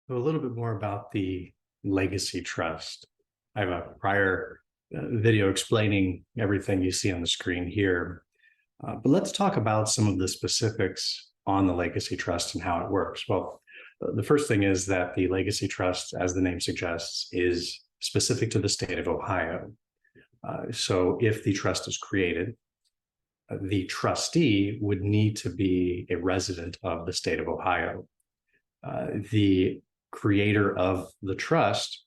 So a little bit more about the legacy trust. I have a prior video explaining everything you see on the screen here. But let's talk about some of the specifics on the legacy trust and how it works. Well, the first thing is that the legacy trust, as the name suggests, is specific to the state of Ohio. So if the trust is created, the trustee would need to be a resident of the state of Ohio. The creator of the trust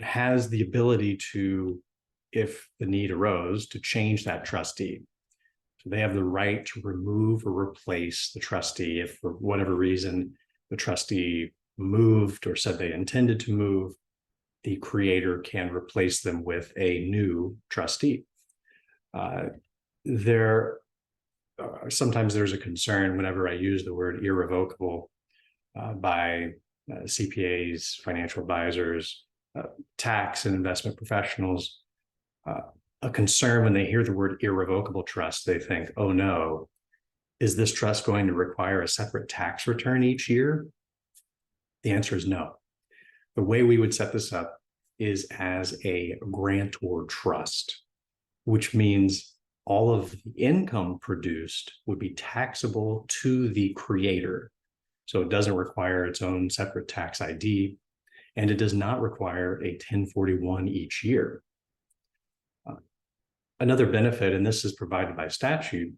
has the ability to, if the need arose, to change that trustee. So they have the right to remove or replace the trustee if, for whatever reason, the trustee moved or said they intended to move. The creator can replace them with a new trustee. Sometimes there's a concern whenever I use the word irrevocable by CPAs, financial advisors, tax and investment professionals. A concern when they hear the word irrevocable trust, they think, oh no, is this trust going to require a separate tax return each year? The answer is no. The way we would set this up is as a grantor trust, which means all of the income produced would be taxable to the creator. So it doesn't require its own separate tax ID, and it does not require a 1041 each year. Another benefit, and this is provided by statute,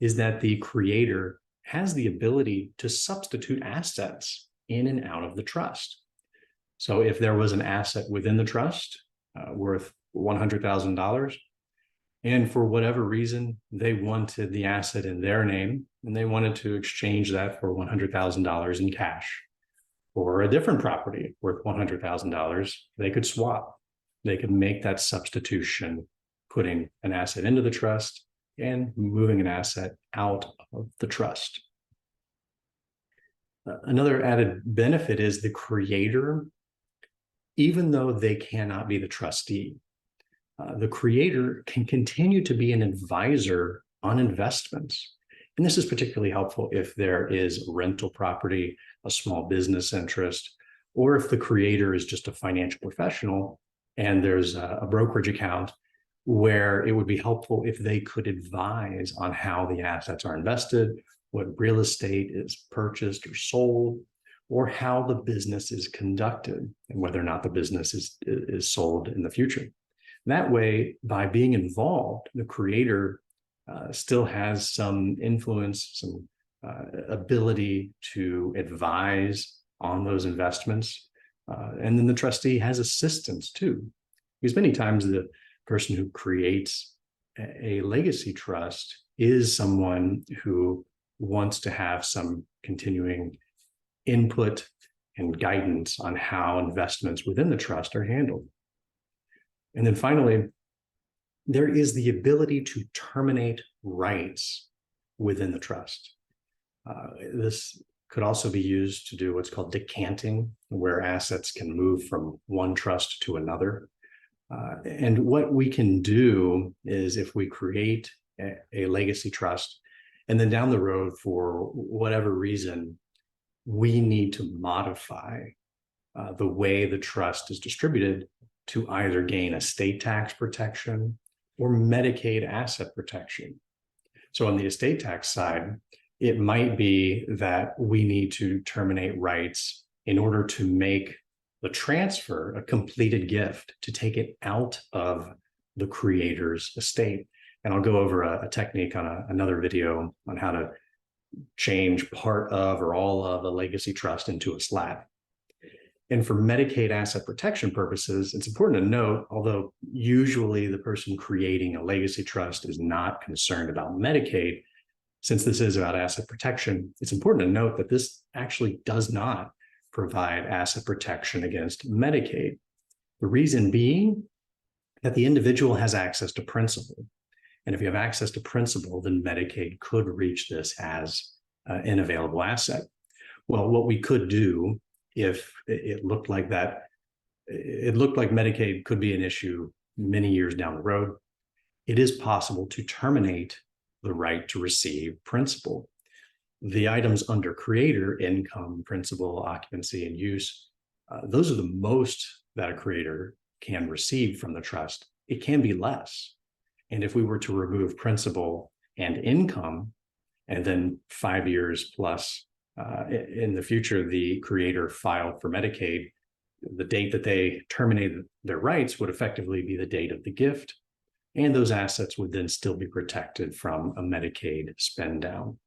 is that the creator has the ability to substitute assets in and out of the trust. So if there was an asset within the trust worth $100,000, and for whatever reason, they wanted the asset in their name, and they wanted to exchange that for $100,000 in cash or a different property worth $100,000, they could swap. They could make that substitution, putting an asset into the trust and moving an asset out of the trust. Another added benefit is the creator, even though they cannot be the trustee, the creator can continue to be an advisor on investments. And this is particularly helpful if there is rental property, a small business interest, or if the creator is just a financial professional and there's a brokerage account where it would be helpful if they could advise on how the assets are invested, what real estate is purchased or sold, or how the business is conducted and whether or not the business is sold in the future. That way, by being involved, the creator still has some influence, some ability to advise on those investments. And then the trustee has assistance too, because many times the person who creates a legacy trust is someone who wants to have some continuing input and guidance on how investments within the trust are handled. And then finally, there is the ability to terminate rights within the trust. This could also be used to do what's called decanting, where assets can move from one trust to another. And what we can do is if we create a legacy trust, and then down the road, for whatever reason, we need to modify the way the trust is distributed to either gain estate tax protection or Medicaid asset protection. So on the estate tax side, it might be that we need to terminate rights in order to make the transfer a completed gift, to take it out of the creator's estate. And I'll go over a technique on another video on how to change part of or all of a legacy trust into a slab. And for Medicaid asset protection purposes, it's important to note, although usually the person creating a legacy trust is not concerned about Medicaid, since this is about asset protection, it's important to note that this actually does not provide asset protection against Medicaid. The reason being that the individual has access to principal. And if you have access to principal, then Medicaid could reach this as an available asset. Well, what we could do if it looked like that, it looked like Medicaid could be an issue many years down the road, it is possible to terminate the right to receive principal. The items under creator, income, principal, occupancy, and use, those are the most that a creator can receive from the trust. It can be less. And if we were to remove principal and income, and then 5 years plus in the future, the creator filed for Medicaid, the date that they terminated their rights would effectively be the date of the gift. And those assets would then still be protected from a Medicaid spend down.